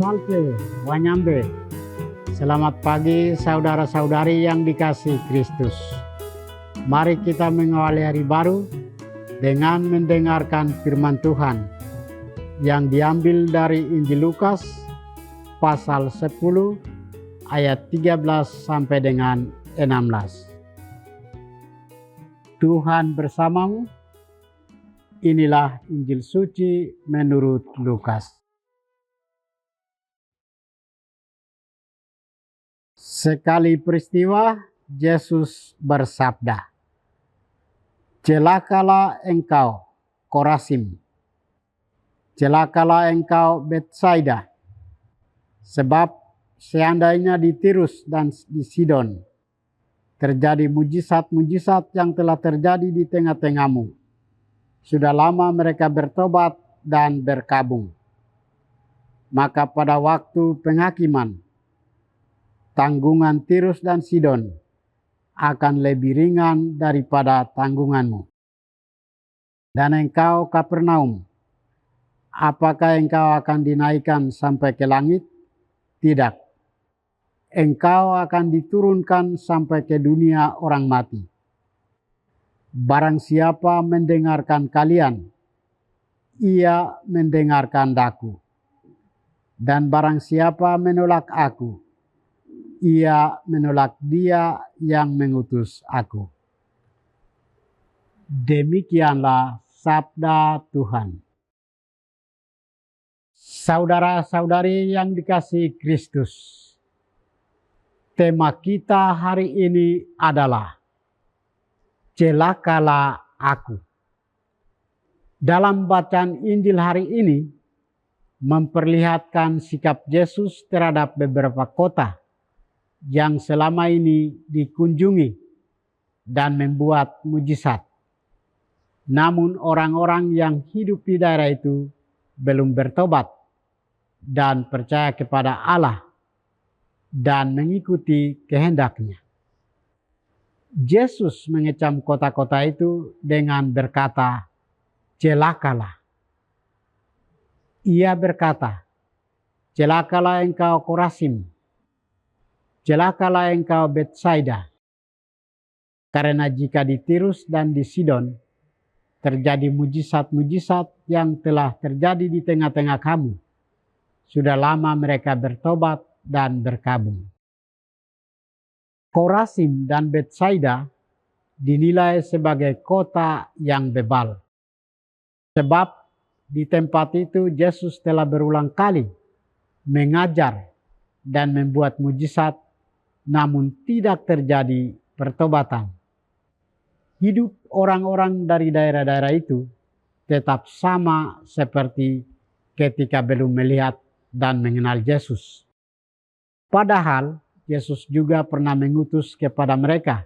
Salve, Wanyambe. Selamat pagi saudara-saudari yang dikasihi Kristus. Mari kita mengawali hari baru dengan mendengarkan firman Tuhan yang diambil dari Injil Lukas pasal 10 ayat 13 sampai dengan 16. Tuhan bersamamu. Inilah Injil suci menurut Lukas. Sekali peristiwa, Yesus bersabda, "Celakalah engkau, Korazim! Celakalah engkau, Betsaida! Sebab seandainya di Tirus dan di Sidon terjadi mujizat-mujizat yang telah terjadi di tengah-tengahmu, sudah lama mereka bertobat dan berkabung. Maka pada waktu penghakiman, tanggungan Tirus dan Sidon akan lebih ringan daripada tanggunganmu. Dan engkau, Kapernaum, apakah engkau akan dinaikkan sampai ke langit? Tidak. Engkau akan diturunkan sampai ke dunia orang mati. Barang siapa mendengarkan kalian, ia mendengarkan Daku. Dan barang siapa menolak aku, ia menolak Dia yang mengutus aku." Demikianlah sabda Tuhan. Saudara-saudari yang dikasihi Kristus, tema kita hari ini adalah celakalah aku. Dalam bacaan Injil hari ini memperlihatkan sikap Yesus terhadap beberapa kota yang selama ini dikunjungi dan membuat mujizat. Namun orang-orang yang hidup di daerah itu belum bertobat dan percaya kepada Allah dan mengikuti kehendak-Nya. Yesus mengecam kota-kota itu dengan berkata, "Celakalah." Ia berkata, "Celakalah engkau, Korazim! Celakalah engkau, Betsaida! Karena jika di Tirus dan di Sidon terjadi mujizat-mujizat yang telah terjadi di tengah-tengah kamu, sudah lama mereka bertobat dan berkabung." Korazim dan Betsaida dinilai sebagai kota yang bebal. Sebab di tempat itu Yesus telah berulang kali mengajar dan membuat mujizat, namun tidak terjadi pertobatan. Hidup orang-orang dari daerah-daerah itu tetap sama seperti ketika belum melihat dan mengenal Yesus. Padahal Yesus juga pernah mengutus kepada mereka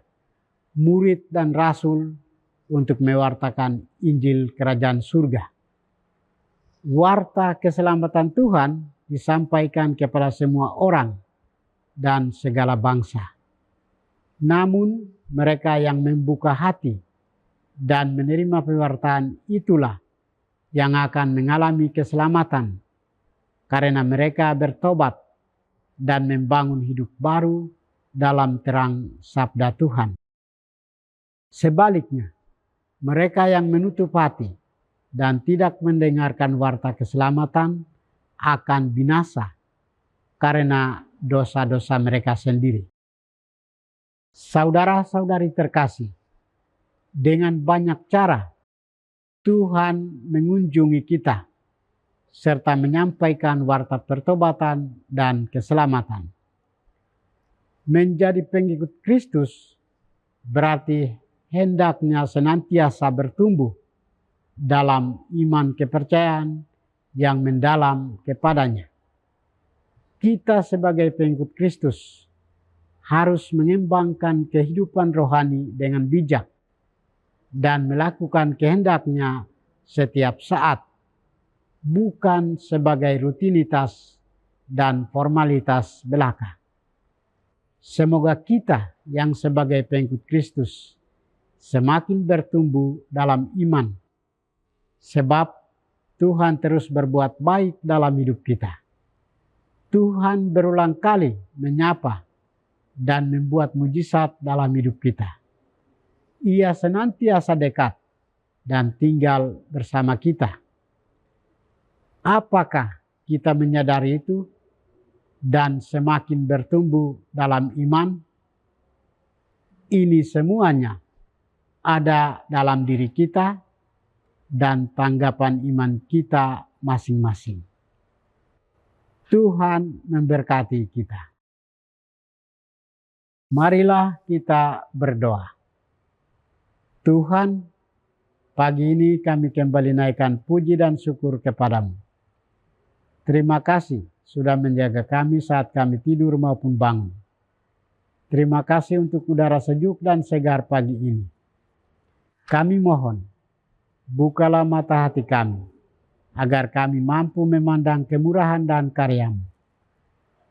murid dan rasul untuk mewartakan Injil Kerajaan Surga. Warta keselamatan Tuhan disampaikan kepada semua orang dan segala bangsa. Namun mereka yang membuka hati dan menerima pewartaan itulah yang akan mengalami keselamatan, karena mereka bertobat dan membangun hidup baru dalam terang sabda Tuhan. Sebaliknya, mereka yang menutup hati dan tidak mendengarkan warta keselamatan akan binasa karena dosa-dosa mereka sendiri. Saudara-saudari terkasih, dengan banyak cara Tuhan mengunjungi kita serta menyampaikan warta pertobatan dan keselamatan. Menjadi pengikut Kristus berarti hendaknya senantiasa bertumbuh dalam iman kepercayaan yang mendalam kepadanya. Kita sebagai pengikut Kristus harus mengembangkan kehidupan rohani dengan bijak dan melakukan kehendak-Nya setiap saat, bukan sebagai rutinitas dan formalitas belaka. Semoga kita yang sebagai pengikut Kristus semakin bertumbuh dalam iman, sebab Tuhan terus berbuat baik dalam hidup kita. Tuhan berulang kali menyapa dan membuat mujizat dalam hidup kita. Ia senantiasa dekat dan tinggal bersama kita. Apakah kita menyadari itu dan semakin bertumbuh dalam iman? Ini semuanya ada dalam diri kita dan tanggapan iman kita masing-masing. Tuhan memberkati kita. Marilah kita berdoa. Tuhan, pagi ini kami kembali naikkan puji dan syukur kepadamu. Terima kasih sudah menjaga kami saat kami tidur maupun bangun. Terima kasih untuk udara sejuk dan segar pagi ini. Kami mohon, bukalah mata hati kami, agar kami mampu memandang kemurahan dan karya-Mu.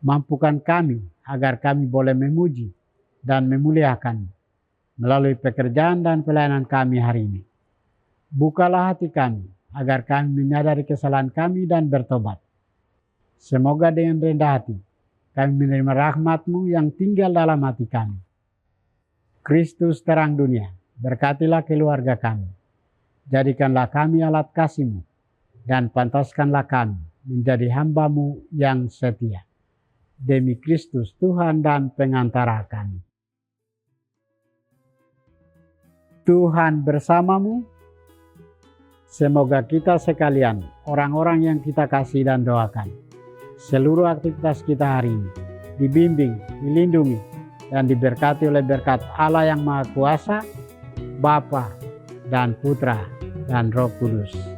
Mampukan kami agar kami boleh memuji dan memuliakan melalui pekerjaan dan pelayanan kami hari ini. Bukalah hati kami agar kami menyadari kesalahan kami dan bertobat. Semoga dengan rendah hati kami menerima rahmat-Mu yang tinggal dalam hati kami. Kristus terang dunia, berkatilah keluarga kami. Jadikanlah kami alat kasih-Mu dan pantaskanlah kami menjadi hamba-Mu yang setia. Demi Kristus Tuhan dan pengantara kami. Tuhan bersamamu. Semoga kita sekalian, orang-orang yang kita kasih dan doakan, seluruh aktivitas kita hari ini dibimbing, dilindungi, dan diberkati oleh berkat Allah yang Maha Kuasa, Bapa dan Putra dan Roh Kudus.